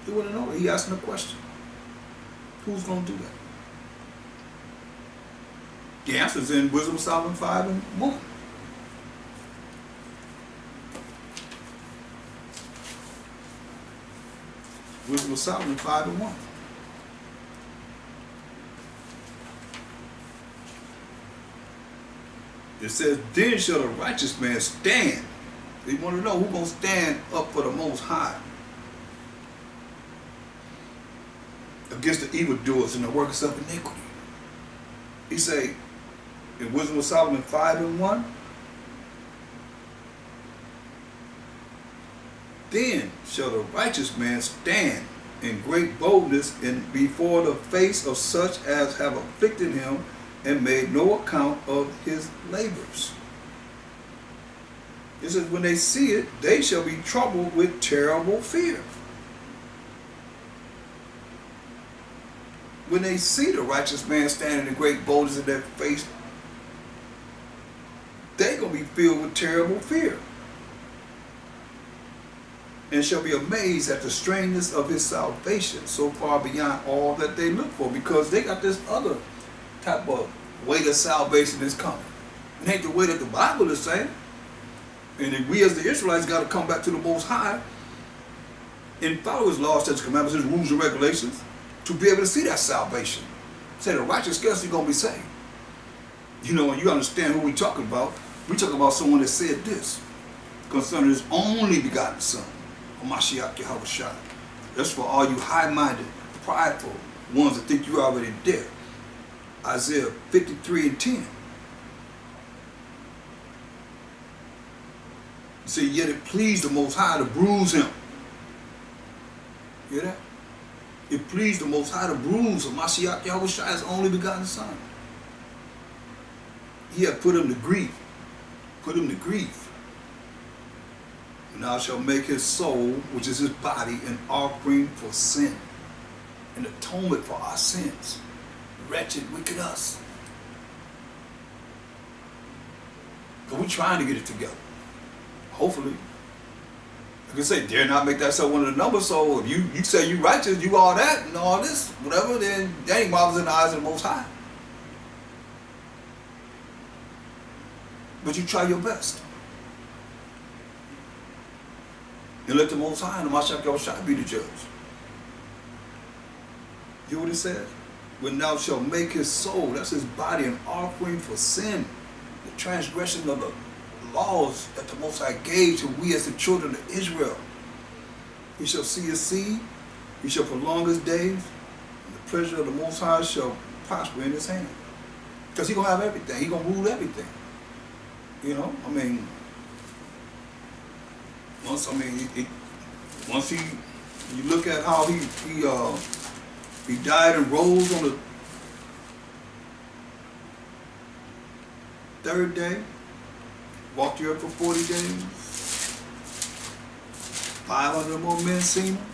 He wouldn't know that. He asking a question. Who's going to do that? The answer is in Wisdom of Solomon 5 and 1. Wisdom of Solomon 5 and 1. It says, then shall the righteous man stand. They want to know who's going to stand up for the Most High against the evildoers and the workers of iniquity. He say, in Wisdom of Solomon 5 and 1, then shall the righteous man stand in great boldness and before the face of such as have afflicted him and made no account of his labors. It says, when they see it, they shall be troubled with terrible fear. When they see the righteous man standing in great boldness in their face, they're going to be filled with terrible fear. And shall be amazed at the strangeness of his salvation, so far beyond all that they look for, because they got this other type of way of salvation that's coming. It ain't the way that the Bible is saying. And we as the Israelites got to come back to the Most High and follow his laws, statutes, commandments, his rules and regulations to be able to see that salvation. Say the righteous scarcely going to be saved. You know, and you understand who we talking about. We talking about someone that said this concerning his only begotten son, Mashiach Yahushua. That's for all you high-minded, prideful ones that think you're already dead. Isaiah 53 and 10. You say, yet it pleased the Most High to bruise him. Hear that? It pleased the Most High to bruise Mashiach Yahushua, his only begotten son. He had put him to grief. Put him to grief. And thou shalt make his soul, which is his body, an offering for sin, an atonement for our sins. Wretched, wicked us. But we're trying to get it together. Hopefully. Like I say, dare not make that so one of the numbers. So if you say you righteous, you all that and all this, whatever, then that ain't marvelous in the eyes of the Most High. But you try your best. And let the Most High and the Mashiach Yahushua be the judge. You hear what it says? When thou shalt make his soul, that's his body, an offering for sin, the transgression of the laws that the Most High gave to we as the children of Israel. He shall see his seed, he shall prolong his days, and the pleasure of the Most High shall prosper in his hand. Because he's going to have everything. He's going to rule everything. You know, I mean, once you look at how he died and rose on the third day, walked the earth for 40 days, 500 more men seen him.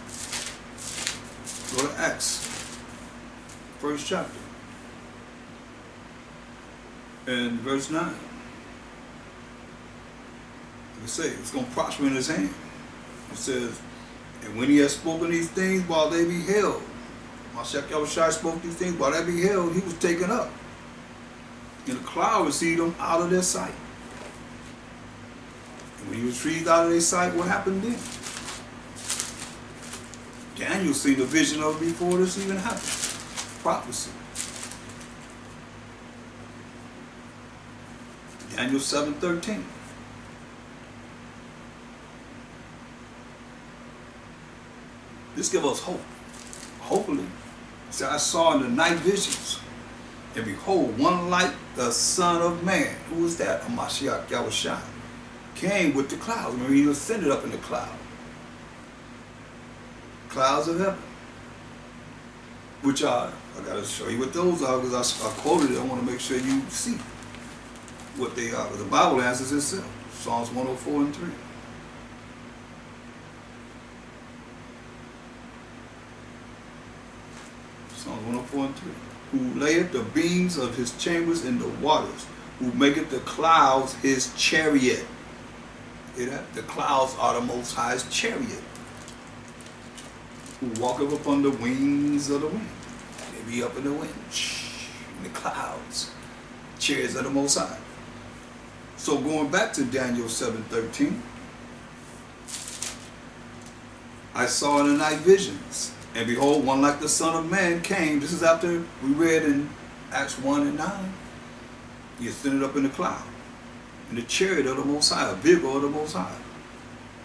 Go to Acts, first chapter, and verse 9. It says it's going to prosper in his hand. It says, and when he has spoken these things while they beheld, Mashiach Yahushua spoke these things while they beheld, he was taken up. And the cloud received him out of their sight. And when he was retrieved out of their sight, what happened then? Daniel seen the vision of it before this even happened. Prophecy. Daniel 7:13. This gives us hope. Hopefully. See, I saw in the night visions, and behold, one like the Son of Man. Who was that? Mashiach Yahushua. Came with the clouds. Remember, he ascended up in the cloud. Clouds of heaven. Which I got to show you what those are, because I quoted it. I want to make sure you see what they are. But the Bible answers itself. Psalms 104 and 3. Psalms 104 and 3. Who layeth the beams of his chambers in the waters, who maketh the clouds his chariot. Hear that? The clouds are the Most High's chariot. who walketh upon the wings of the wind. They be up in the wind, in the clouds, chariots of the Most High. So going back to Daniel 7:13, I saw in the night visions, and behold, one like the Son of Man came. This is after we read in Acts 1:9. He ascended up in the cloud, in the chariot of the Most High, a vehicle of the Most High.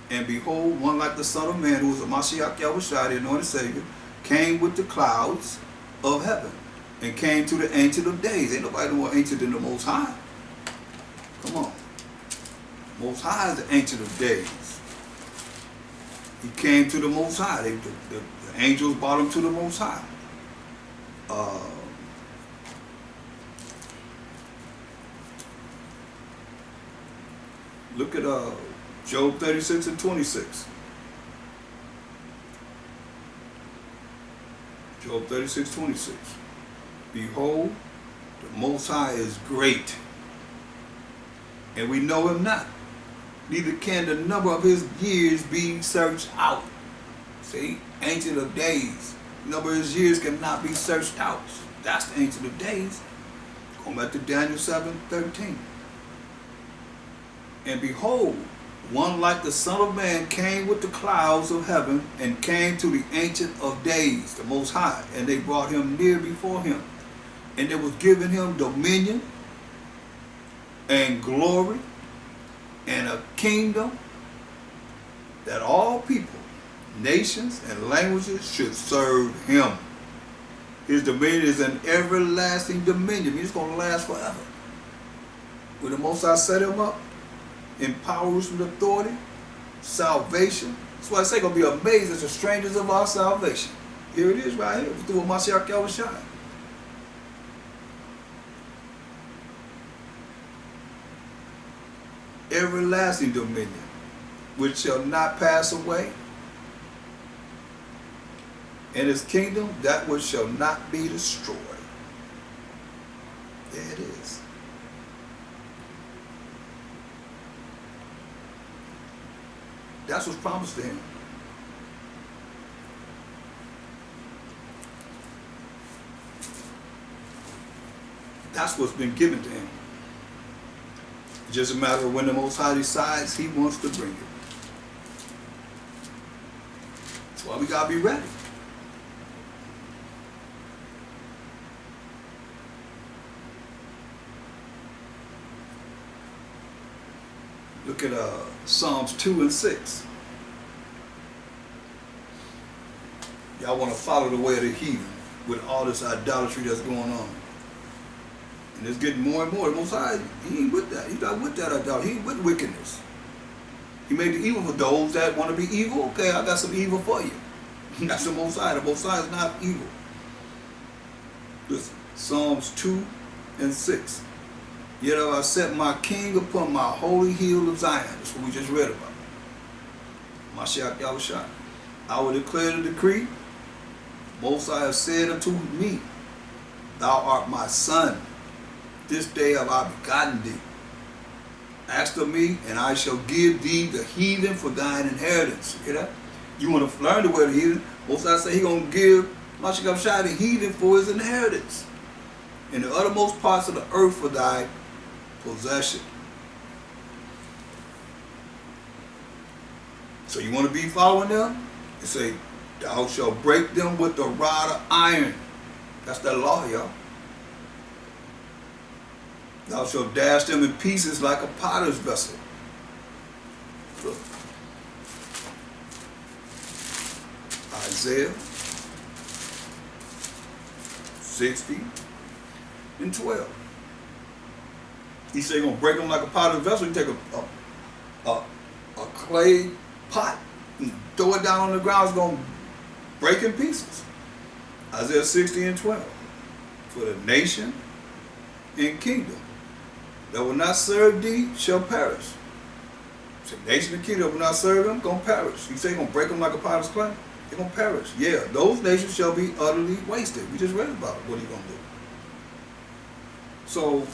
And behold, one like the Son of Man, who was a Mashiach Yahushua, the anointed Savior, came with the clouds of heaven, and came to the Ancient of Days. Ain't nobody more ancient than the Most High. Come on. Most High is the Ancient of Days. He came to the Most High. The angels brought him to the Most High. Look at Job 36:26. Job 36:26. Behold, the Most High is great, and we know him not. Neither can the number of his years be searched out. See, Ancient of Days. The number of his years cannot be searched out. That's the Ancient of Days. Going back to Daniel 7:13. And behold, one like the Son of Man came with the clouds of heaven, and came to the Ancient of Days, the Most High, and they brought him near before him. And there was given him dominion and glory and a kingdom, that all people, nations, and languages should serve him. His dominion is an everlasting dominion. It's going to last forever. When the Most High set him up, empowers with authority, salvation. That's why I say going to be amazed at the strangers of our salvation. Here it is right here, through Mashiach Yahushua. Everlasting dominion, which shall not pass away, and his kingdom, that which shall not be destroyed. There it is. That's what's promised to him. That's what's been given to him. It's just a matter of when the Most High decides he wants to bring it. That's why we got to be ready. Look at Psalms 2 and 6. Y'all want to follow the way of the heathen with all this idolatry that's going on. And it's getting more and more. The Most High, he ain't with that. He's not with that idolatry. He ain't with wickedness. He made the evil for those that want to be evil. Okay, I got some evil for you. That's the Most High. The Most High is not evil. Listen, Psalms 2 and 6. Yet have I set my king upon my holy hill of Zion. That's what we just read about. Mashiach Yahushua. I will declare the decree. Most I have said unto me, thou art my son. This day have I begotten thee. Ask of me, and I shall give thee the heathen for thine inheritance. You hear that? You want to learn the way of the heathen? Most I say he going to give Mashiach Yahushua the heathen for his inheritance. In the uttermost parts of the earth for thy possession. So you want to be following them? You say, thou shalt break them with the rod of iron. That's the law, y'all. Thou shalt dash them in pieces like a potter's vessel. Look. Isaiah 60 and 12. He said, you're going to break them like a potter's vessel. You take a clay pot and throw it down on the ground. It's going to break in pieces. Isaiah 60 and 12. For the nation and kingdom that will not serve thee shall perish. So nation and kingdom that will not serve them, going to perish. He said, you're going to break them like a potter's clay. They're going to perish. Yeah, those nations shall be utterly wasted. We just read about it. What are you going to do? So,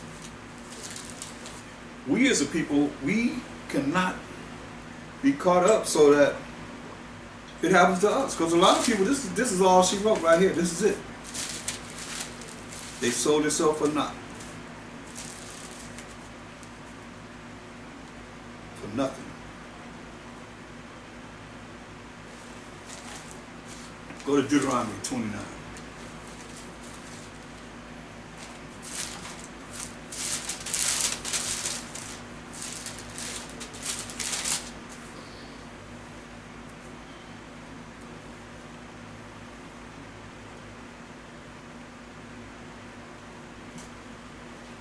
we as a people, we cannot be caught up so that It happens to us. Because a lot of people, this is all she wrote right here. This is it. They sold themselves for naught. For nothing. Go to Deuteronomy 29.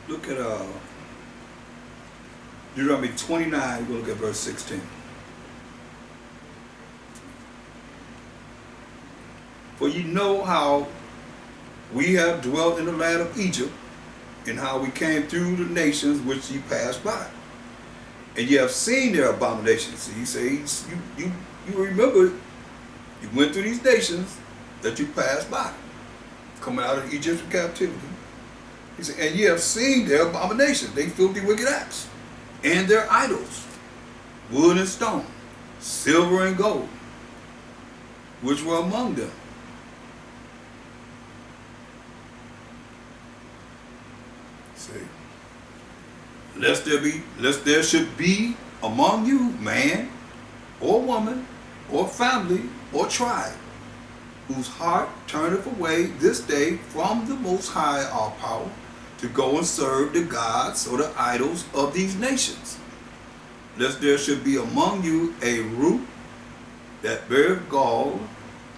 Look at Deuteronomy 29, we'll look at verse 16. For you know how we have dwelt in the land of Egypt, and how we came through the nations which ye passed by. And ye have seen their abominations. So you say, you remember, you went through these nations that you passed by, coming out of Egyptian captivity. He said, and ye have seen their abominations, they filthy wicked acts, and their idols, wood and stone, silver and gold, which were among them. See, lest there should be among you man, or woman, or family, or tribe, whose heart turneth away this day from the Most High our power, to go and serve the gods or the idols of these nations. Lest there should be among you a root that beareth gall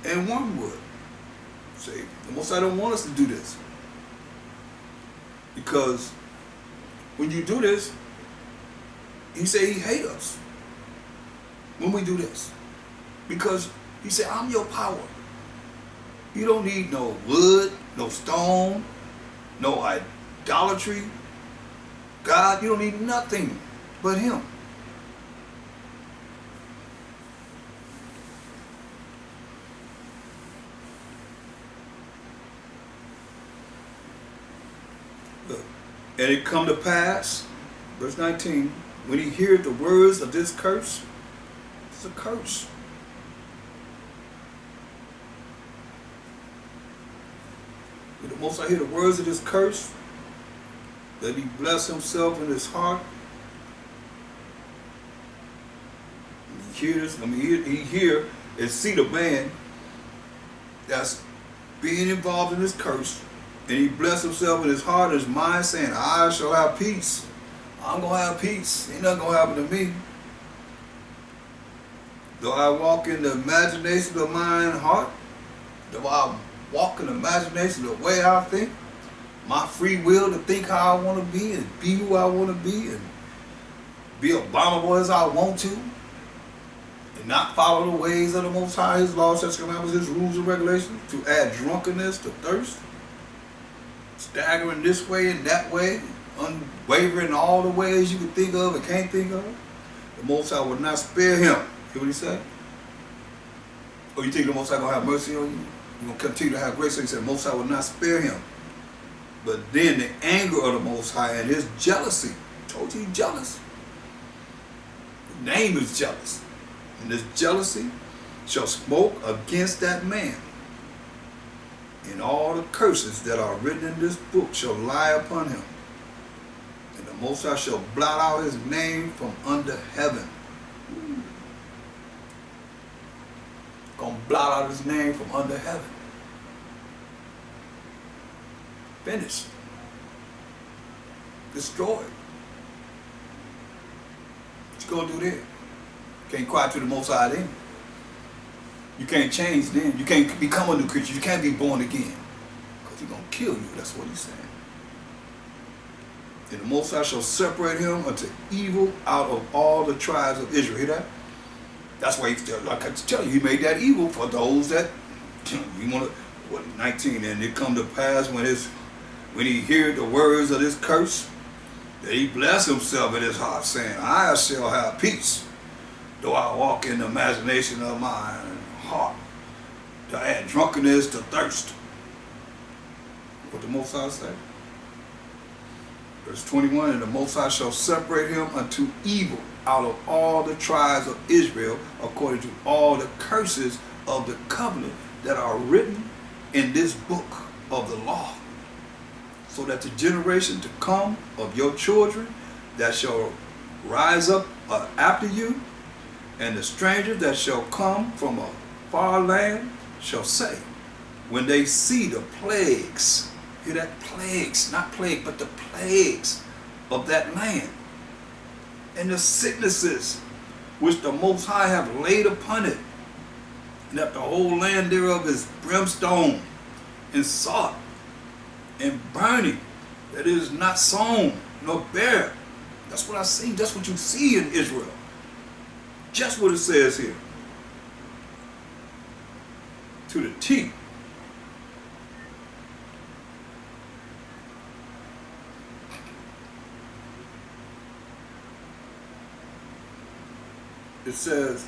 and wormwood. See, the Most High don't want us to do this. Because when you do this, he say he hates us when we do this. Because he said, I'm your power. You don't need no wood, no stone, no idolatry. God, you don't need nothing but him. Look, and it come to pass, verse 19, when he heard the words of this curse, it's a curse. When the Most High hear the words of this curse, that he bless himself in his heart. He hear this, he hear and see the man that's being involved in this curse, and he bless himself in his heart and his mind, saying, I shall have peace. I'm going to have peace. Ain't nothing going to happen to me. Though I walk in the imagination of mine heart, though I walk in the imagination of the way I think, my free will to think how I want to be and be who I want to be and be abominable as I want to, and not follow the ways of the Most High, his laws, statutes, commandments, his rules and regulations, to add drunkenness to thirst, staggering this way and that way, unwavering in all the ways you can think of and can't think of, the Most High will not spare him. Hear what he said? Or you think the Most High going to have mercy on you? You're going to continue to have grace. So he said, the Most High will not spare him. But then the anger of the Most High and his jealousy, I told you he's jealous. The name is jealous. And this jealousy shall smoke against that man. And all the curses that are written in this book shall lie upon him. And the Most High shall blot out his name from under heaven. Gonna blot out his name from under heaven. Finished. Destroyed. What you gonna do then? Can't cry to the Most High then. You can't change then. You can't become a new creature. You can't be born again. Because he's gonna kill you. That's what he's saying. And the Most High shall separate him unto evil out of all the tribes of Israel. Hear that? That's why, like I tell you, he made that evil for those that, you want to, 19, and it come to pass when he heard the words of this curse, that he blessed himself in his heart, saying, I shall have peace, though I walk in the imagination of my heart, to add drunkenness to thirst. What the Most High say? Verse 21, and the Most High shall separate him unto evil out of all the tribes of Israel, according to all the curses of the covenant that are written in this book of the law, so that the generation to come of your children that shall rise up after you, and the stranger that shall come from a far land shall say, when they see the plagues, hear that, plagues, not plague, but the plagues of that land, and the sicknesses which the Most High have laid upon it, and that the whole land thereof is brimstone and salt and burning, that it is not sown nor bare. That's what I see. That's what you see in Israel. Just what it says here. To the T. It says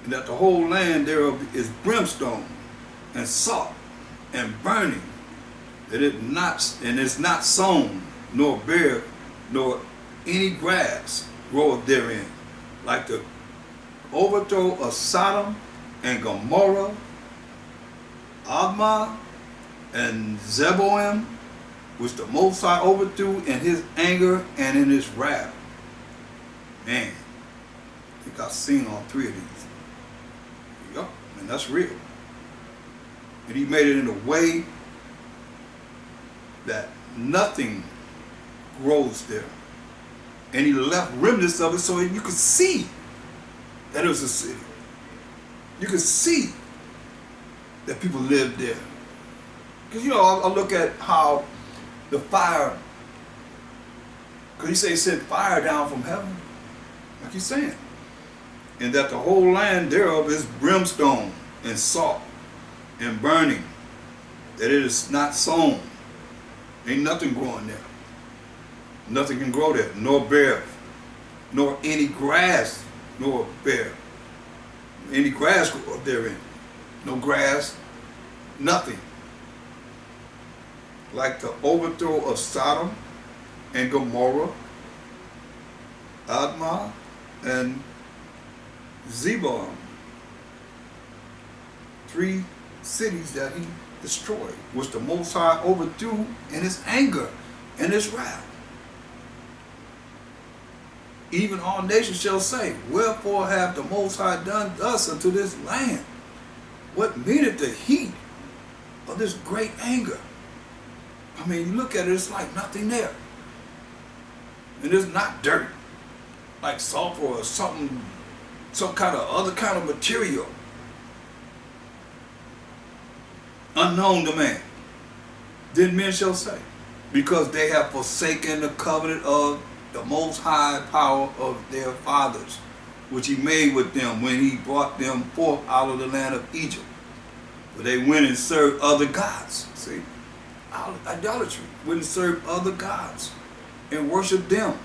that the whole land thereof is brimstone and salt and burning, that it not, and is not sown nor bare, nor any grass groweth therein, like the overthrow of Sodom and Gomorrah, Admah and Zeboim, which the Most High overthrew in his anger and in his wrath. Man, I think I've seen all three of these. Yup, and that's real. And he made it in a way that nothing grows there. And he left remnants of it so you could see that it was a city. You could see that people lived there. Because, you know, I look at how the fire, because he said he sent fire down from heaven, like he's saying. And that the whole land thereof is brimstone and salt and burning, that it is not sown. Ain't nothing growing there. Nothing can grow there, nor bear, nor any grass, nor bear. Any grass grow up therein. No grass, nothing. Like the overthrow of Sodom and Gomorrah, Admah and Zeboim, 3 cities that he destroyed, which the Most High overthrew in his anger and his wrath. Even all nations shall say, wherefore hath the Most High done thus unto this land? What meaneth the heat of this great anger? I mean, you look at it, it's like nothing there. And it's not dirt, like sulfur or something, some kind of other kind of material. Unknown to man. Then men shall say, because they have forsaken the covenant of the Most High power of their fathers, which he made with them when he brought them forth out of the land of Egypt. But they went and served other gods. See? Idolatry. Went and served other gods and worshiped them.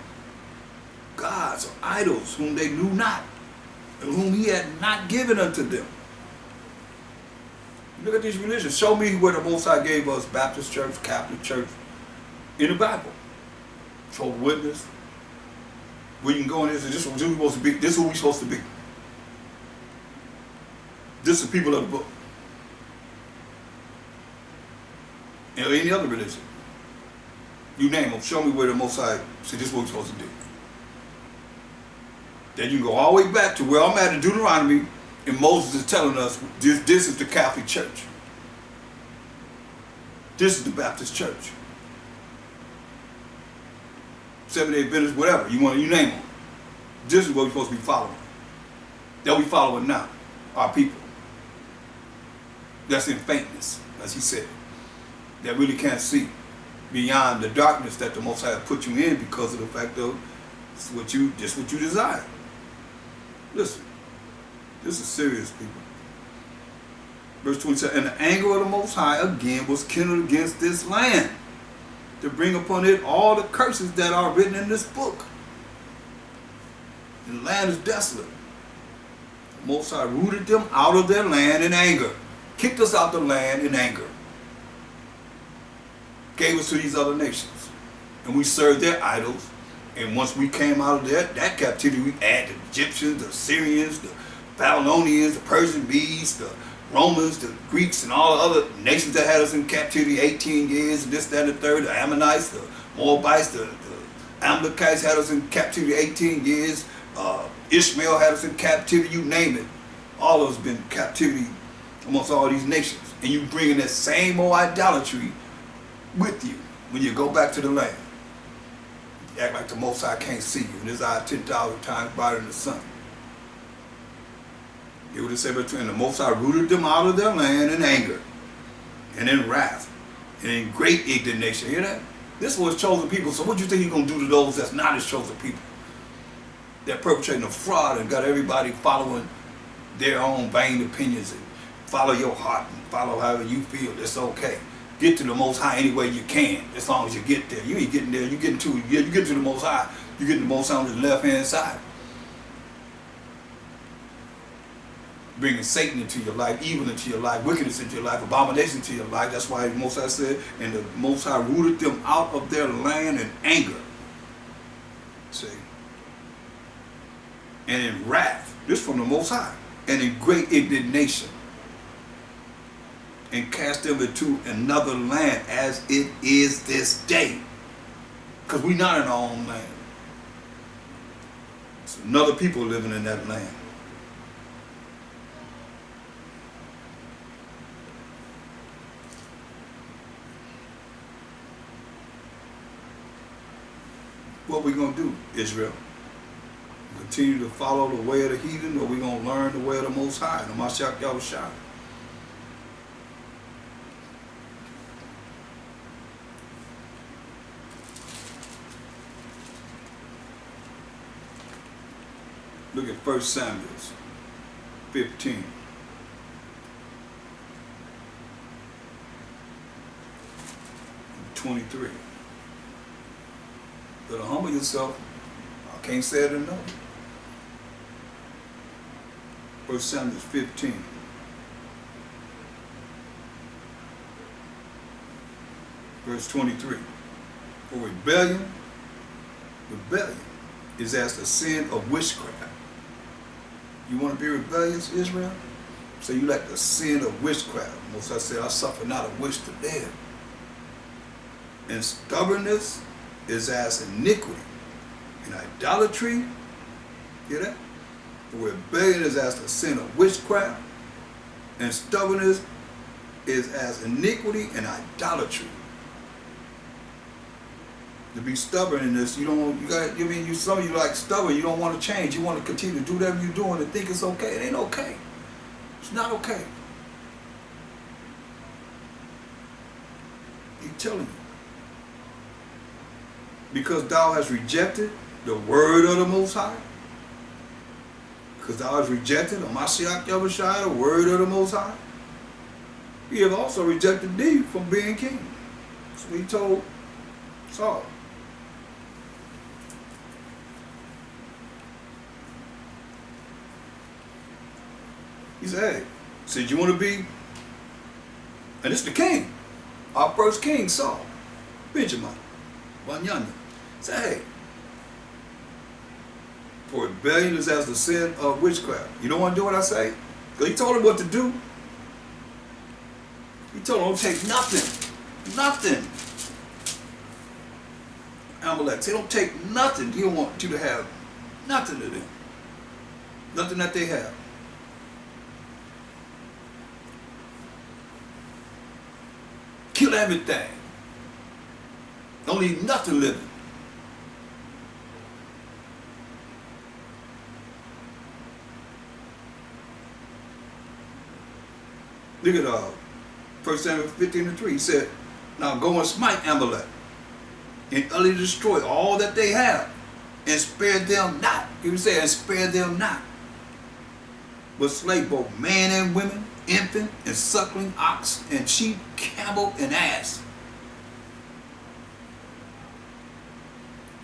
Gods or idols whom they knew not, and whom he had not given unto them. Look at these religions. Show me where the Most High gave us Baptist church, Catholic church in the Bible. Show witness. Where you can go in this, this is what we're supposed to be. This is who we're supposed to be. This is people of the book. And any other religion. You name them. Show me where the Most High said this is what we're supposed to do. Then you can go all the way back to where I'm at in Deuteronomy, and Moses is telling us this is the Catholic Church. This is the Baptist Church. Seventh-day Adventist, whatever you want, you name them. This is what we're supposed to be following. That we following now, our people. That's in faintness, as he said. That really can't see beyond the darkness that the Most High put you in because of the fact of this is what you desire. Listen, this is serious, people. Verse 27, and the anger of the Most High again was kindled against this land, to bring upon it all the curses that are written in this book. And the land is desolate. The Most High rooted them out of their land in anger. Kicked us out the land in anger. Gave us to these other nations. And we served their idols. And once we came out of that captivity, we added the Egyptians, the Syrians, the Babylonians, the Persian Medes, the Romans, the Greeks, and all the other nations that had us in captivity 18 years, and this, that, and the third, the Ammonites, the Moabites, the Amalekites had us in captivity 18 years, Ishmael had us in captivity, you name it. All of us been in captivity amongst all these nations. And you bringing that same old idolatry with you when you go back to the land. You act like the Most High can't see you, and his eye 10,000 times brighter than the sun. It would have said between the Most High rooted them out of their land in anger, and in wrath, and in great indignation. Hear that? This was chosen people. So what do you think he's going to do to those that's not his chosen people? They're perpetrating a fraud and got everybody following their own vain opinions and follow your heart and follow however you feel. It's okay. Get to the Most High any way you can, as long as you get there. You ain't getting there. You get to the Most High. You get to the Most High on the left hand side. Bringing Satan into your life, evil into your life, wickedness into your life, abomination into your life. That's why the Most High said, and the Most High rooted them out of their land in anger. See? And in wrath. This from the Most High. And in great indignation. And cast them into another land as it is this day. Because we're not in our own land. It's another people living in that land. What we going to do, Israel? Continue to follow the way of the heathen, or we going to learn the way of the Most High, the Mashiach Yahushua? Look at 1 Samuel 15. And 23. Better humble yourself. I can't say it enough. 1 Samuel 15. Verse 23. For rebellion is as the sin of witchcraft. You want to be rebellious, Israel? So you like the sin of witchcraft. Most I said, I suffer not a witch to death. And stubbornness is as iniquity. And idolatry, hear that? For rebellion is as the sin of witchcraft. And stubbornness is as iniquity and idolatry. To be stubborn in this, some of you like stubborn, you don't want to change. You want to continue to do whatever you're doing and think it's okay. It ain't okay. It's not okay. He's telling you. Because thou hast rejected the word of the Most High. Because thou hast rejected the Mashiach Yahushua, the word of the Most High. He have also rejected thee from being king. So he told Saul. He said, hey, you want to be, and it's the king, our first king, Saul, Benjamin, Banyanya. Say, hey, for rebellion is as the sin of witchcraft. You don't want to do what I say? Because he told him what to do. He told him, don't take nothing. Nothing. Amalek, they don't take nothing. He don't want you to have nothing to them. Nothing that they have. Kill everything. Don't leave nothing living. Look at 1 Samuel 15:3. He said, now go and smite Amalek and utterly destroy all that they have and spare them not. He would say, and spare them not. But slay both man and women, infant and suckling, ox and sheep, camel and ass.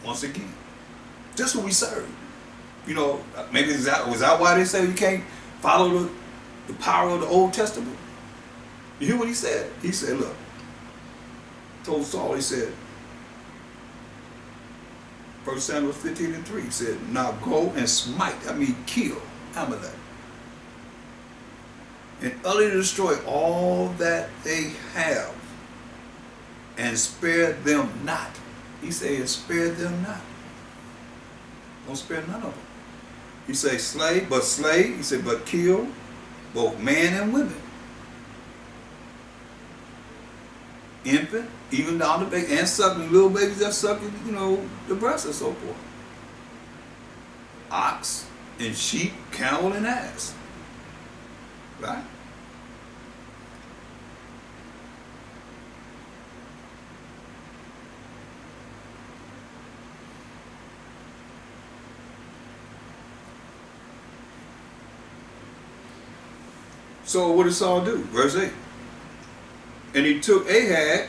Once again, this is who we serve. You know, maybe was that why they say you can't follow the power of the Old Testament? You hear what he said? He said, look, told Saul, he said, 1 Samuel 15:3, he said, now go and smite, I mean kill Amalek and utterly destroy all that they have, and spare them not. He said, spare them not. Don't spare none of them. He said, slay, he said, but kill both man and women, infant, even down to baby, and suckling, little babies that sucking, the breast and so forth. Ox and sheep, camel and ass. Right? So what did Saul do? Verse 8. And he took Agag,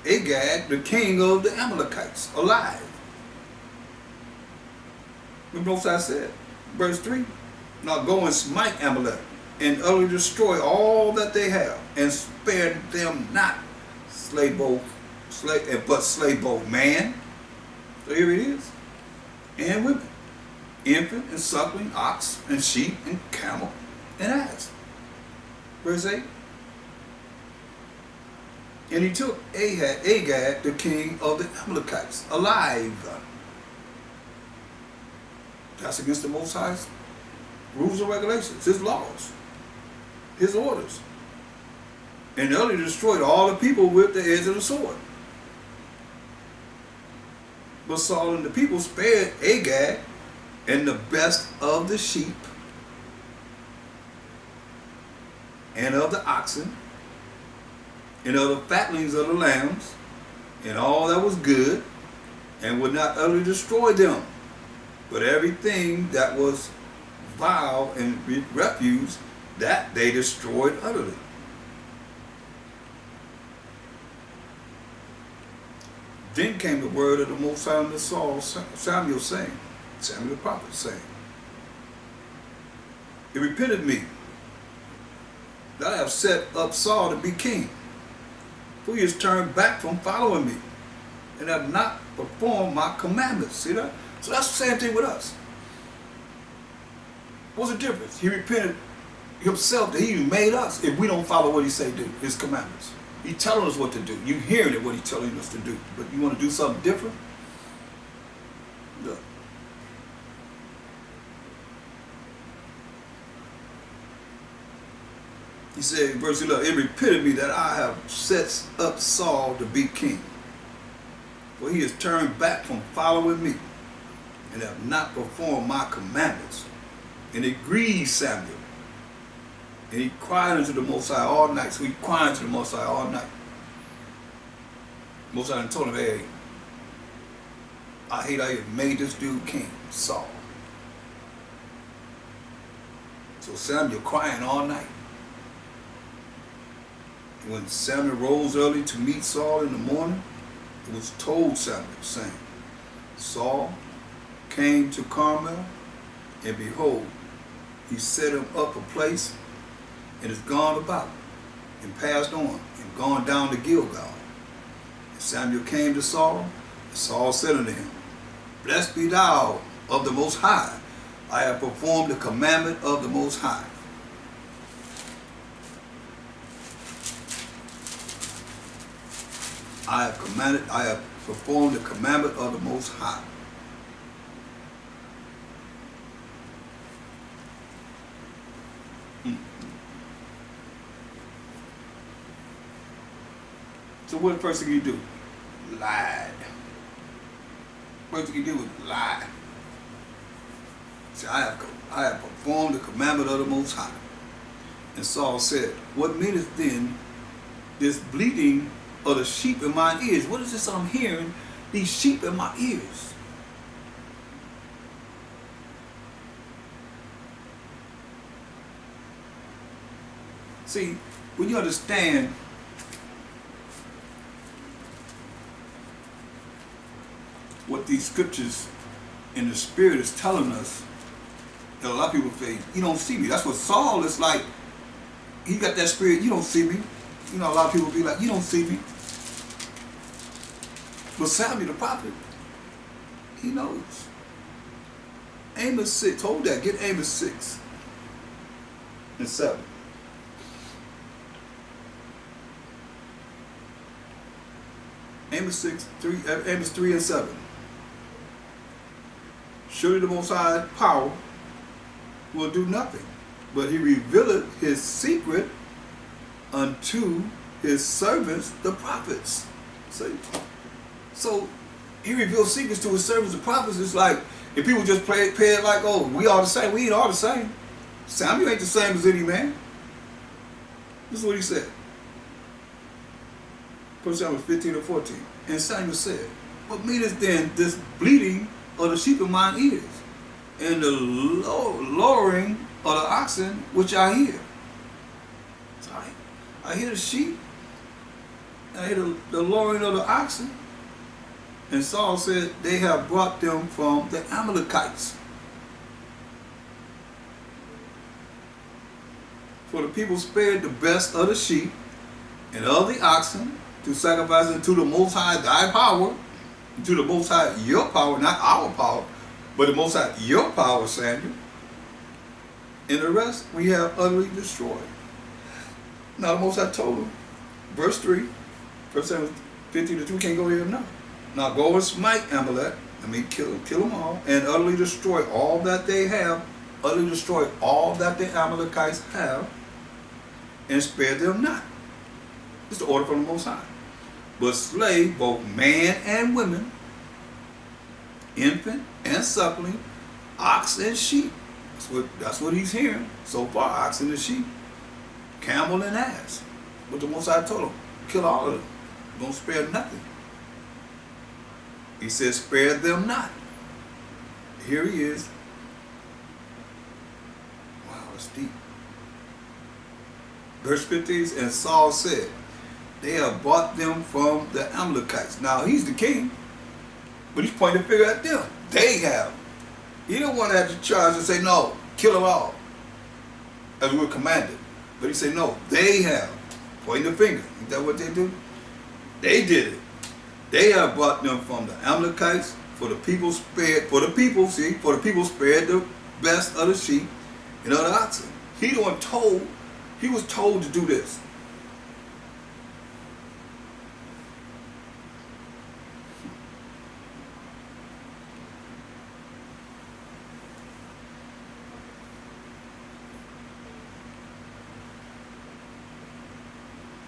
the king of the Amalekites, alive. Remember what I said? Verse 3. Now go and smite Amalek, and utterly destroy all that they have, and spare them not. But slay both man, so here it is, and women, infant and suckling, ox and sheep and camel and ass. Verse 8. And he took Agag, the king of the Amalekites, alive. That's against the Most High's rules and regulations, his laws, his orders. And utterly destroyed all the people with the edge of the sword. But Saul and the people spared Agag and the best of the sheep and of the oxen and of the fatlings of the lambs and all that was good, and would not utterly destroy them, but everything that was vile and refuse, that they destroyed utterly. Then came the word of the Most High unto Saul, Samuel saying, Samuel the prophet saying, it repented me that I have set up Saul to be king, for he has turned back from following me, and have not performed my commandments. See that? So that's the same thing with us. What's the difference? He repented himself that he made us if we don't follow what he say do, his commandments. He's telling us what to do. You hearing it, what he's telling us to do. But you want to do something different? Look. He said in verse 11, it repented me that I have set up Saul to be king, for he has turned back from following me, and have not performed my commandments. And it grieved Samuel. And he cried unto the Most High all night. So he cried unto the Most High all night. Most High told him, hey, I hate how you made this dude king, Saul. So Samuel crying all night. And when Samuel rose early to meet Saul in the morning, it was told Samuel, saying, Saul came to Carmel, and behold, he set him up a place, and is gone about, and passed on, and gone down to Gilgal. And Samuel came to Saul, and Saul said unto him, Blessed be thou of the Most High. I have performed the commandment of the Most High. I have performed the commandment of the Most High. So what the first thing you do? Lied. First thing you do is lie. See, I have performed the commandment of the Most High. And Saul said, what meaneth then this bleating of the sheep in my ears? What is this I'm hearing? These sheep in my ears. See, when you understand what these scriptures in the spirit is telling us, that a lot of people say, you don't see me. That's what Saul is like. He got that spirit, you don't see me. A lot of people be like, you don't see me. But Samuel the prophet, he knows. Amos 6, hold that, get Amos 6 and 7. Amos 3 and 7. Surely the Most High power will do nothing, but he revealeth his secret unto his servants, the prophets. So he reveals secrets to his servants, the prophets. It's like, if people just play it like, oh, we all the same. We ain't all the same. Samuel ain't the same as any man. This is what he said. 1 Samuel 15 and 14. And Samuel said, what meaneth then this bleating of the sheep in mine ears, and the lowing of the oxen which I hear? So I hear the sheep, I hear the lowing of the oxen. And Saul said, they have brought them from the Amalekites. For the people spared the best of the sheep and of the oxen to sacrifice unto the Most High thy power, to the Most High your power, not our power, but the Most High your power, Samuel. And the rest we have utterly destroyed. Now the Most High told him, verse 3, 1 Samuel 15 to 2, can't go here now. Now go and smite Amalek, kill them all, and utterly destroy all that they have, utterly destroy all that the Amalekites have, and spare them not. It's the order from the Most High. But slay both man and women, infant and suckling, ox and sheep. That's what he's hearing so far, ox and sheep, camel and ass. But the Most High told him, kill all of them. Don't spare nothing. He says, spare them not. Here he is. Wow, it's deep. Verse 15, and Saul said, they have bought them from the Amalekites. Now he's the king, but he's pointing the finger at them. They have. He don't want to have to charge and say, no, kill them all, as we were commanded. But he said, no, they have. Pointing the finger. Is that what they do? They did it. They have brought them from the Amalekites, for the people spared the best of the sheep and of the oxen. He was told to do this.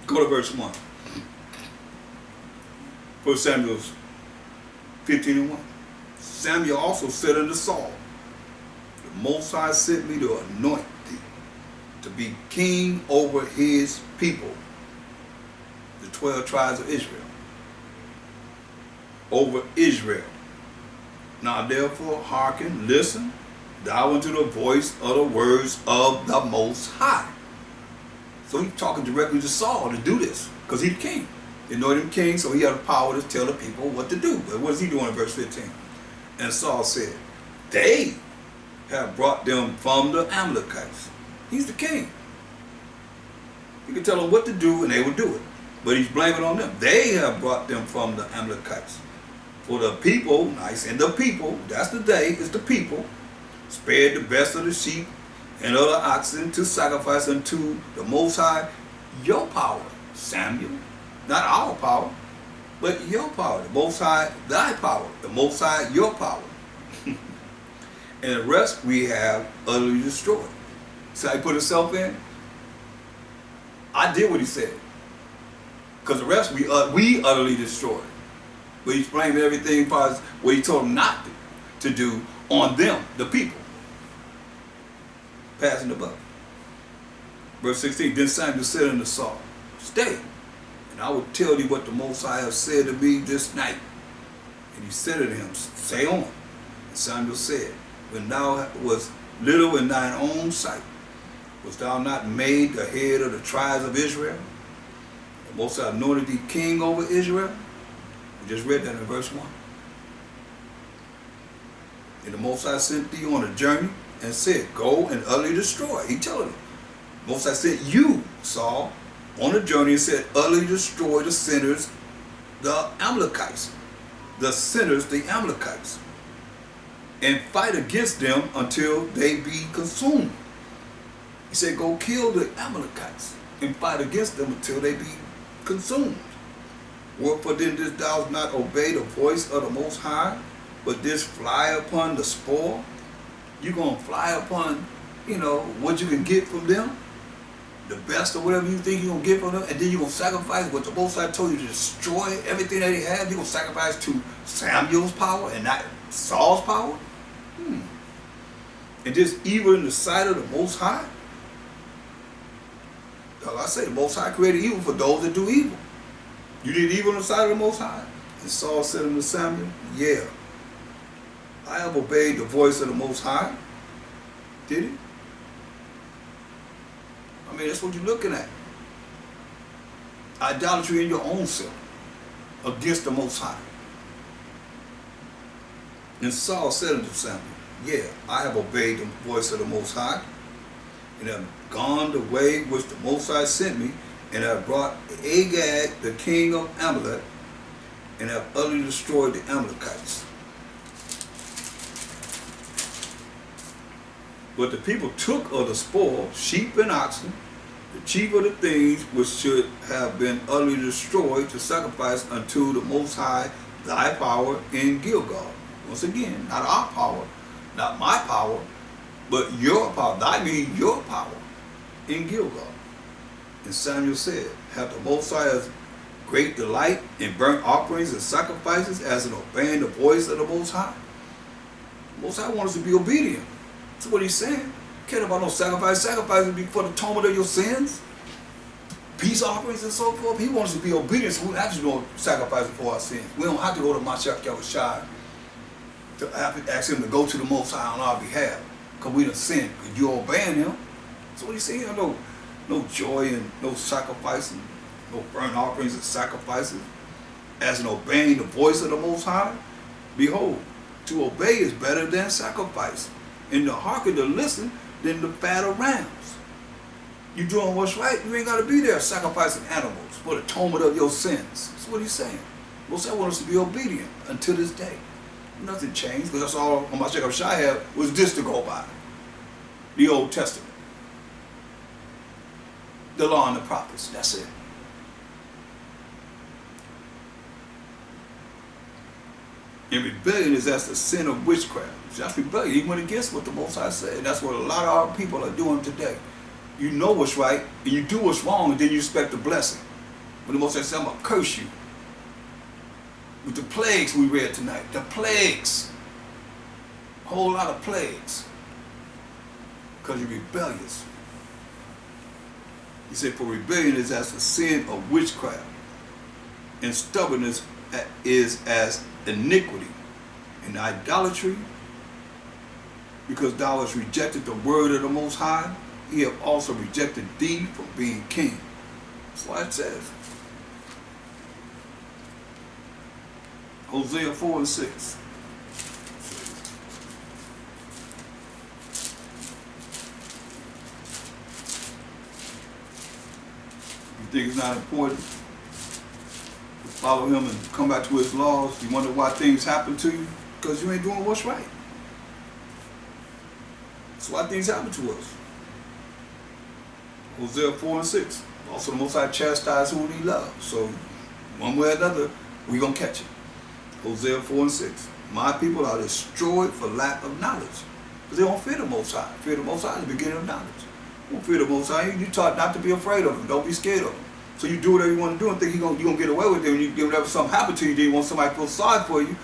Go to verse 1. 1 Samuel 15 and 1. Samuel also said unto Saul, the Most High sent me to anoint thee to be king over his people, the 12 tribes of Israel. Over Israel. Now therefore hearken, listen, thou unto the voice of the words of the Most High. So he's talking directly to Saul to do this, because he's the king. They anointed him king, so he had the power to tell the people what to do. But what is he doing in verse 15? And Saul said, they have brought them from the Amalekites. He's the king. He can tell them what to do and they will do it. But he's blaming on them. They have brought them from the Amalekites. For the people, nice, and the people, that's the day, it's the people, spared the best of the sheep and of the oxen to sacrifice unto the Most High your power, Samuel. Not our power, but your power. The Most High, thy power. The Most High, your power. And the rest we have utterly destroyed. So he put himself in. I did what he said. Because the rest we utterly destroyed. But he's blaming everything as far as what he told them not to do on them, the people. Passing the buck. Verse 16, then Samuel said unto Saul, stay, and I will tell thee what the Most High has said to me this night. And he said unto him, say on. And Samuel said, when thou wast little in thine own sight, wast thou not made the head of the tribes of Israel? The Most High anointed thee king over Israel. We just read that in verse 1. And the Most High sent thee on a journey and said, go and utterly destroy. He told him. Most High sent you, Saul, on a journey and said, utterly destroy the sinners, the Amalekites. The sinners, the Amalekites. And fight against them until they be consumed. He said, go kill the Amalekites and fight against them until they be consumed. Wherefore then didst thou not obey the voice of the Most High, but didst fly upon the spoil? You're going to fly upon, what you can get from them, the best or whatever you think you're going to get from them, and then you're going to sacrifice what the Most High told you to destroy everything that he had. You're going to sacrifice to Samuel's power and not Saul's power? And this evil in the sight of the Most High? Like I say, the Most High created evil for those that do evil. You did evil in the sight of the Most High? And Saul said unto Samuel, yeah, I have obeyed the voice of the Most High. Did he? I mean, that's what you're looking at. Idolatry in your own self against the Most High. And Saul said unto Samuel, yeah, I have obeyed the voice of the Most High, and have gone the way which the Most High sent me, and have brought Agag, the king of Amalek, and have utterly destroyed the Amalekites. But the people took of the spoil, sheep and oxen, the chief of the things which should have been utterly destroyed, to sacrifice unto the Most High thy power in Gilgal. Once again, not our power, not my power, but your power. Thy means your power in Gilgal. And Samuel said, have the Most High as great delight in burnt offerings and sacrifices as in obeying the voice of the Most High? The Most High wants us to be obedient. That's what he's saying. Can't about no sacrifice. Sacrifice would be for the atonement of your sins, peace offerings and so forth. He wants us to be obedient, so we don't have to go sacrifice for our sins. We don't have to go to Mashiach Yahushua to have to ask him to go to the Most High on our behalf, because we done sinned. Because you're obeying him. That's what he's saying. No joy and no sacrificing, no burnt offerings and sacrifices, as in obeying the voice of the Most High. Behold, to obey is better than sacrifice, and to hearken to listen than the fat of rams. You doing what's right, you ain't got to be there sacrificing animals for the atonement of your sins. That's what he's saying. Most I want us to be obedient until this day. Nothing changed, because that's all Mashiach Yahushua had was this to go by. The Old Testament. The law and the prophets. That's it. And rebellion is as the sin of witchcraft. That's rebellion. He went against what the Most High said. That's what a lot of our people are doing today. You know what's right, and you do what's wrong, and then you expect a blessing. But the Most High said, I'm going to curse you. With the plagues we read tonight. The plagues. A whole lot of plagues. Because you're rebellious. He said, for rebellion is as the sin of witchcraft, and stubbornness is as iniquity. And idolatry, because thou hast rejected the word of the Most High, he have also rejected thee from being king. That's why it says. Hosea 4 and 6. You think it's not important to follow him and come back to his laws? You wonder why things happen to you? Because you ain't doing what's right. That's why things happen to us. Hosea 4 and 6. Also the Most High chastise who he loves. So one way or another, we're going to catch it. Hosea 4 and 6. My people are destroyed for lack of knowledge. Because they don't fear the Most High. Fear the Most High is the beginning of knowledge. You don't fear the Most High. You taught not to be afraid of him. Don't be scared of him. So you do whatever you want to do and think you're going to get away with it. When you whenever something happen to you, then you want somebody to feel sorry for you.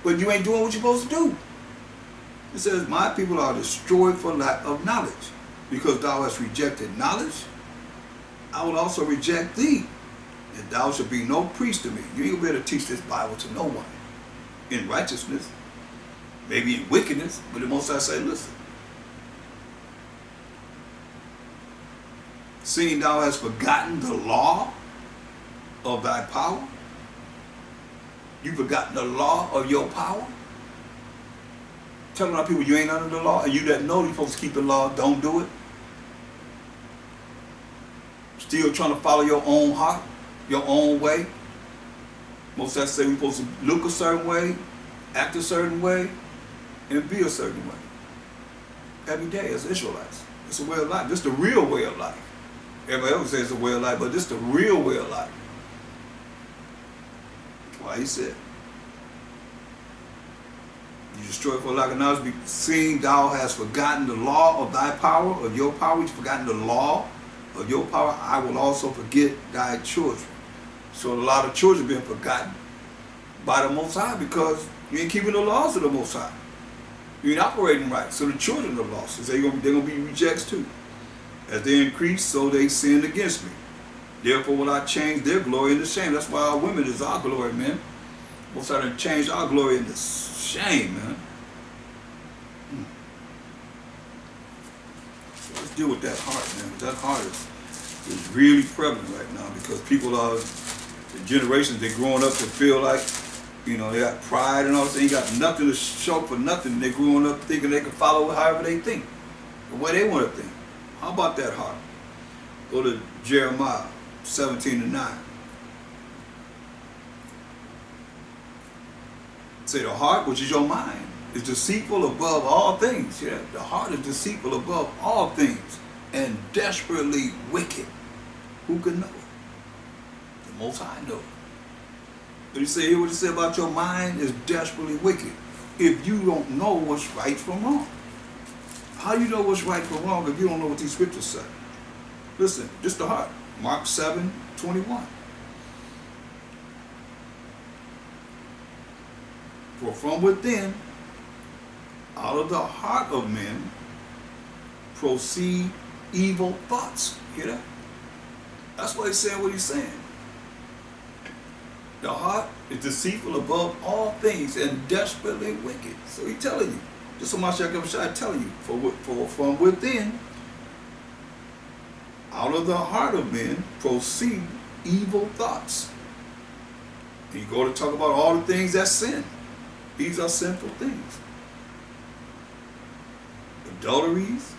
But you ain't doing what you're supposed to do. It says, my people are destroyed for lack of knowledge. Because thou hast rejected knowledge, I will also reject thee. And thou shalt be no priest to me. You ain't going to be able to teach this Bible to no one. In righteousness, maybe in wickedness, but the Most High say, listen. Seeing thou hast forgotten the law of thy power, you've forgotten the law of your power. Telling our people you ain't under the law, and you that know you're supposed to keep the law, don't do it. Still trying to follow your own heart, your own way. Most of us say we're supposed to look a certain way, act a certain way, and be a certain way. Every day as Israelites. It's a way of life. This is the real way of life. Everybody else says it's a way of life, but this is the real way of life. Why he said, you destroy for lack of knowledge, seeing thou hast forgotten the law of thy power, of your power, you've forgotten the law of your power, I will also forget thy children. So a lot of children being forgotten by the Most High because you ain't keeping the laws of the Most High. You ain't operating right. So the children are lost. They're going to be rejects too. As they increase, so they sinned against me. Therefore will I change their glory into shame. That's why our women is our glory, man. Most High done changed our glory into shame, man. So let's deal with that heart, man. That heart is really prevalent right now because people are, the generations, they're growing up to feel like, you know, they got pride and all this. They got nothing to show for nothing. They're growing up thinking they can follow however they think, the way they want to think. How about that heart? Go to Jeremiah 17:9. Say the heart, which is your mind, is deceitful above all things. Yeah, the heart is deceitful above all things and desperately wicked. Who can know it? The Most High knows. But he said, hear what he said about your mind is desperately wicked. If you don't know what's right from wrong. How you know what's right from wrong if you don't know what these scriptures say? Listen, just the heart. Mark 7:21. For from within, out of the heart of men, proceed evil thoughts. Hear that? That's why he's saying what he's saying. The heart is deceitful above all things and desperately wicked. So he's telling you. Just so much I can telling you. For from within, out of the heart of men, proceed evil thoughts. And you go to talk about all the things that sin. These are sinful things. Adulteries,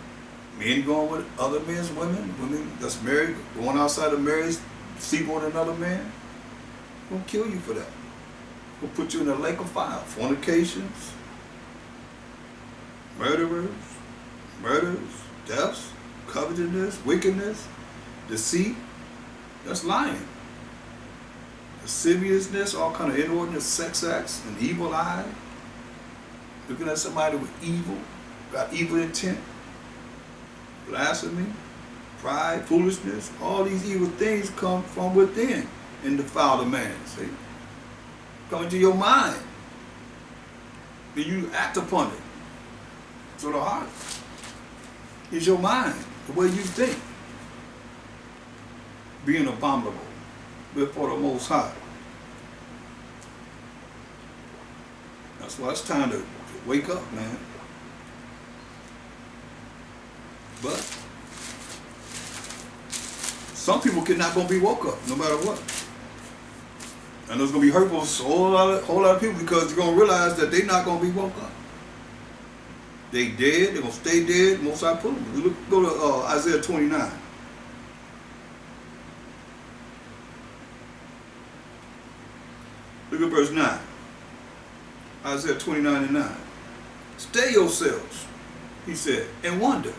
men going with other men's women, women that's married, going outside of marriage, sleeping with another man. Gonna kill you for that. Gonna put you in a lake of fire. Fornications, murderers, thefts, covetousness, wickedness, deceit. That's lying. Lasciviousness, all kind of inordinate sex acts, an evil eye. Looking at somebody with evil, got evil intent, blasphemy, pride, foolishness. All these evil things come from within and defile the man. See? Come into your mind. Then you act upon it. So the heart is your mind, the way you think. Being abominable before the Most High. That's why it's time to wake up, man. But some people not gonna be woke up no matter what. And it's gonna be hurtful for a whole lot of people because they're gonna realize that they're not gonna be woke up. They dead, they're gonna stay dead, Most High put them. Go to Isaiah 29. Look at verse 9. Isaiah 29:9. Stay yourselves, he said, and wonder.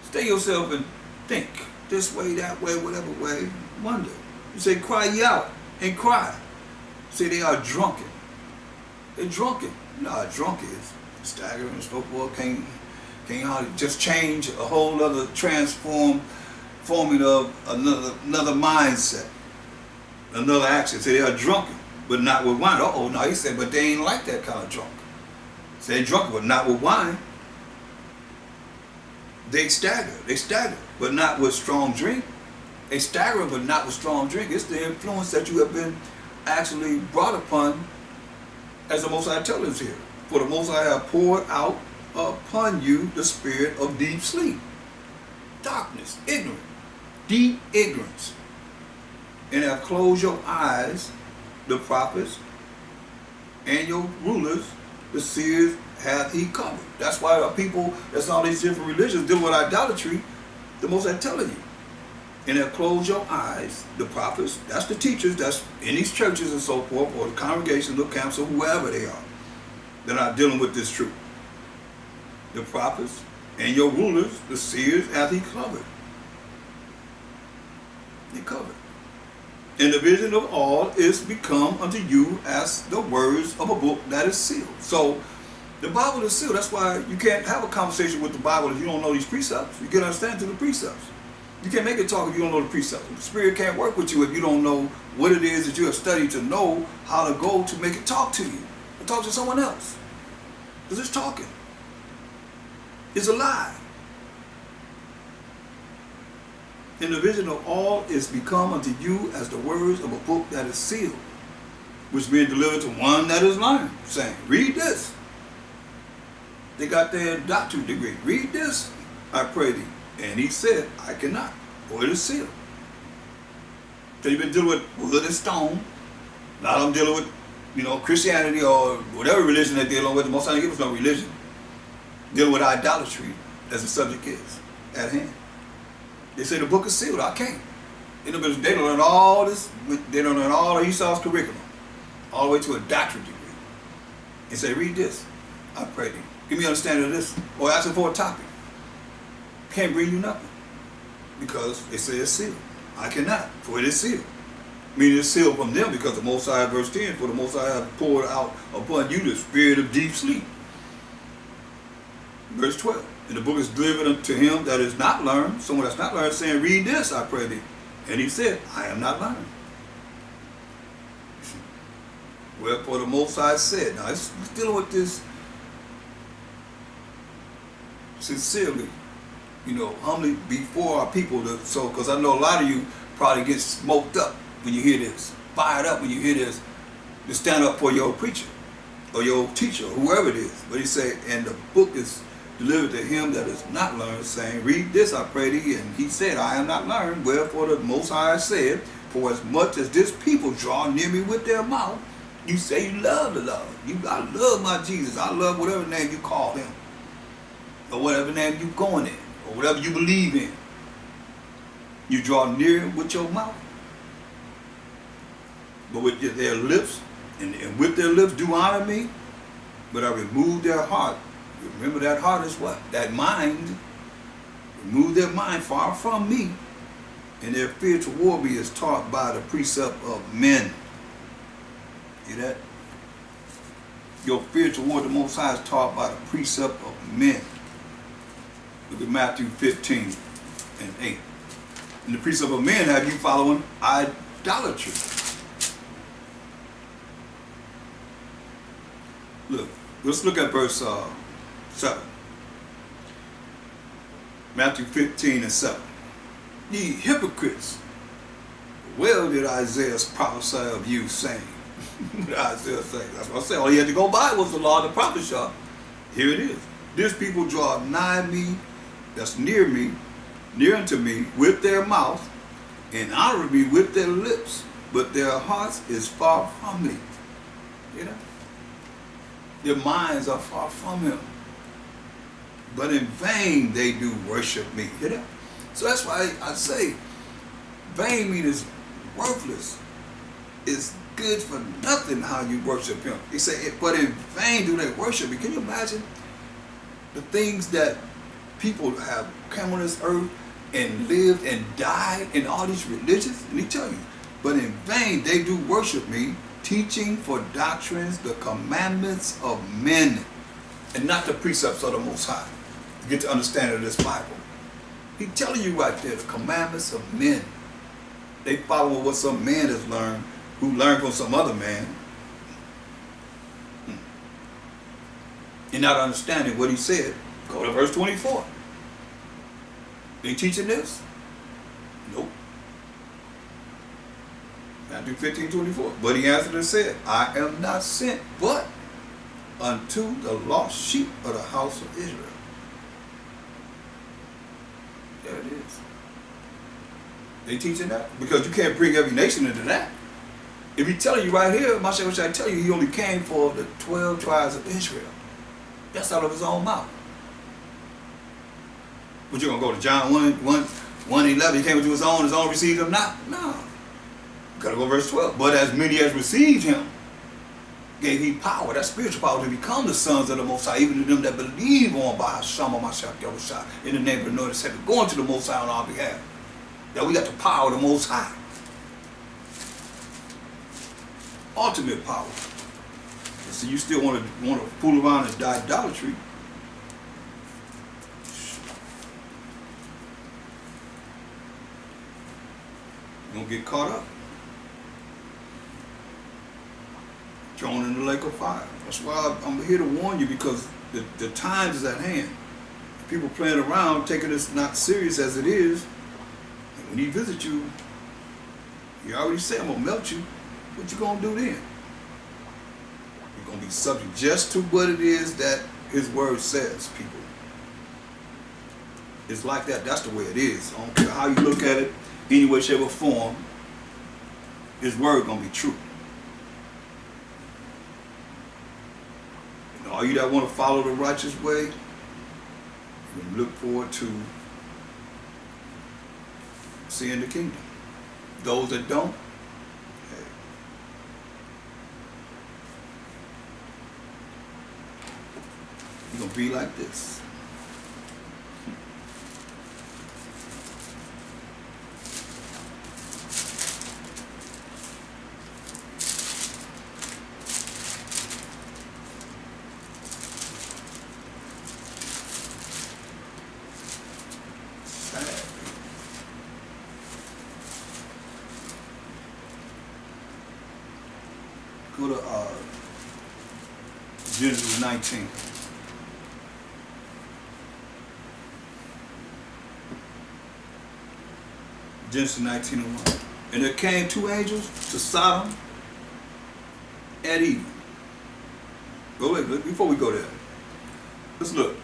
Stay yourself and think. This way, that way, whatever way. Wonder. He said, cry ye out and cry. Say they are drunken. They're drunken. You know how drunk is. Staggering and so forth. Can't hardly just change a whole other forming of another mindset. Another action. Say they are drunken. But not with wine. Uh-oh, no, he said, but they ain't like that kind of drunk. Say they drunk, but not with wine. They stagger, but not with strong drink. They stagger, but not with strong drink. It's the influence that you have been actually brought upon, as the Most High tells us here. For the Most High have poured out upon you the spirit of deep sleep, darkness, ignorance, deep ignorance, and have closed your eyes, the prophets, and your rulers, the seers, hath he covered. That's why people that's all these different religions dealing with idolatry, the Most High telling you. And have closed your eyes, the prophets, that's the teachers, that's in these churches and so forth, or the congregations, the camps, or whoever they are. They're not dealing with this truth. The prophets and your rulers, the seers, hath he covered. He covered. And the vision of all is become unto you as the words of a book that is sealed. So the Bible is sealed. That's why you can't have a conversation with the Bible if you don't know these precepts. You can understand through the precepts. You can't make it talk if you don't know the precepts. The Spirit can't work with you if you don't know what it is that you have studied to know how to go to make it talk to you. Or talk to someone else. Because it's talking. It's alive. And the vision of all is become unto you as the words of a book that is sealed, which is being delivered to one that is learned, saying, read this. They got their doctorate degree. Read this, I pray thee. And he said, I cannot, for it is sealed. So you've been dealing with wood and stone. Now I'm dealing with, Christianity or whatever religion they're dealing with. Most of the time, give us no religion. Dealing with idolatry, as the subject is, at hand. They say the book is sealed. I can't. They don't learn all this. They don't learn all of Esau's curriculum, all the way to a doctorate degree. And say, read this, I pray thee. Give me understanding of this. Or ask them for a topic. Can't bring you nothing. Because they say it's sealed. I cannot, for it is sealed. Meaning it's sealed from them because the Most High, verse 10, for the Most High hath poured out upon you the spirit of deep sleep. Verse 12. And the book is delivered unto him that is not learned, someone that's not learned, saying, read this, I pray thee. And he said, I am not learned. Wherefore the Most High said, now it's dealing with this sincerely, humbly before our people. Because I know a lot of you probably get smoked up when you hear this, fired up when you hear this, to stand up for your preacher or your teacher, whoever it is. But he said, and the book is delivered to him that is not learned, saying, read this, I pray thee. And he said, I am not learned. Wherefore the Most High said, for as much as this people draw near me with their mouth, you say you love the Lord. I love my Jesus. I love whatever name you call him, or whatever name you going in, or whatever you believe in. You draw near him with your mouth, but with their lips, and with their lips do honor me, but I remove their heart. Remember, that heart is what? That mind. Remove their mind far from me, and their fear toward me is taught by the precept of men. See that? Your fear toward the Most High is taught by the precept of men. Look at Matthew 15 and 8. In the precept of men have you following idolatry. Look, let's look at verse 7. Matthew 15 and 7. Ye hypocrites, well did Isaiah prophesy of you, saying, Isaiah saying, that's what I said, all he had to go by was the law of the prophet shop. Here it is. This people draw nigh me, that's near me, near unto me, with their mouth, and honor me with their lips, but their hearts is far from me. You know? Their minds are far from him. But in vain they do worship me. You know? So that's why I say vain means worthless. It's good for nothing how you worship him. He said, but in vain do they worship me. Can you imagine the things that people have come on this earth and lived and died in all these religions? And he tell you, but in vain they do worship me, teaching for doctrines the commandments of men and not the precepts of the Most High. You get to understand of this Bible. He's telling you right there, the commandments of men. They follow what some man has learned, who learned from some other man. You're not understanding what he said. Go to verse 24. They teaching this? Nope. Matthew 15:24. But he answered and said, I am not sent but unto the lost sheep of the house of Israel. There it is. They teaching that? Because you can't bring every nation into that. If he's telling you right here, my shepherd shall tell you, he only came for the 12 tribes of Israel. That's out of his own mouth. But you're going to go to John 1:11, he came into his own received him not? No. You got to go verse 12. But as many as received him, gave he power, that spiritual power, to become the sons of the Most High, even to them that believe on by Hashem, in the name of the Lord, going to the Most High on our behalf. That we got the power of the Most High. ultimate power. And so you still want to fool around and die idolatry. You're going to get caught up. Thrown in the lake of fire. That's why I'm here to warn you, because the times is at hand. People playing around, taking this not serious as it is. And when he visit you, he already said, I'm going to melt you. What you going to do then? You're going to be subject just to what it is that his word says, people. It's like that. That's the way it is. I don't care how you look at it, any way, shape, or form, his word going to be true. And all you that want to follow the righteous way, you can look forward to seeing the kingdom. Those that don't, hey, you're going to be like this. Go to Genesis 19. Genesis 19:1. And there came two angels to Sodom at evening. Before we go there, let's look.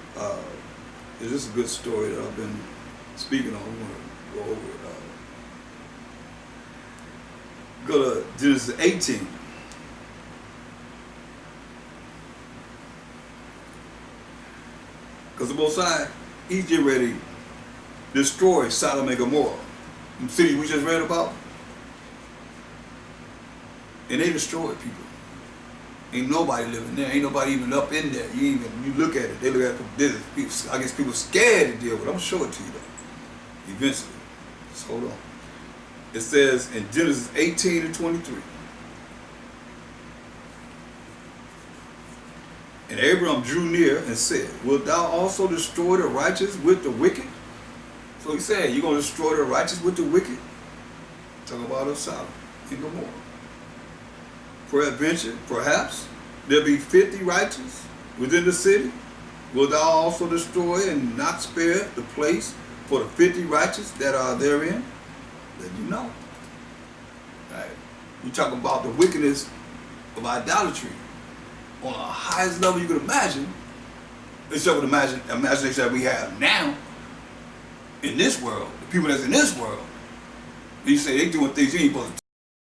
This is a good story that I've been speaking on. I want to go over it. Go to Genesis 18. Because the Most High, he's getting ready to destroy Sodom and Gomorrah, the cities we just read about. And they destroyed people. Ain't nobody living there. Ain't nobody even up in there. You look at it. They look at the business. I guess people scared to deal with it. I'm going to show it to you though. Eventually. Just hold on. It says in Genesis 18:23. And Abram drew near and said, wilt thou also destroy the righteous with the wicked? So he said, you're going to destroy the righteous with the wicked? Talk about Sodom and Gomorrah. Peradventure, perhaps, there be 50 righteous within the city. Wilt thou also destroy and not spare the place for the 50 righteous that are therein? Let you know. Right. You talk about the wickedness of idolatry on the highest level you could imagine, except with the imagination that we have now in this world, the people that's in this world. You say they doing things you ain't supposed to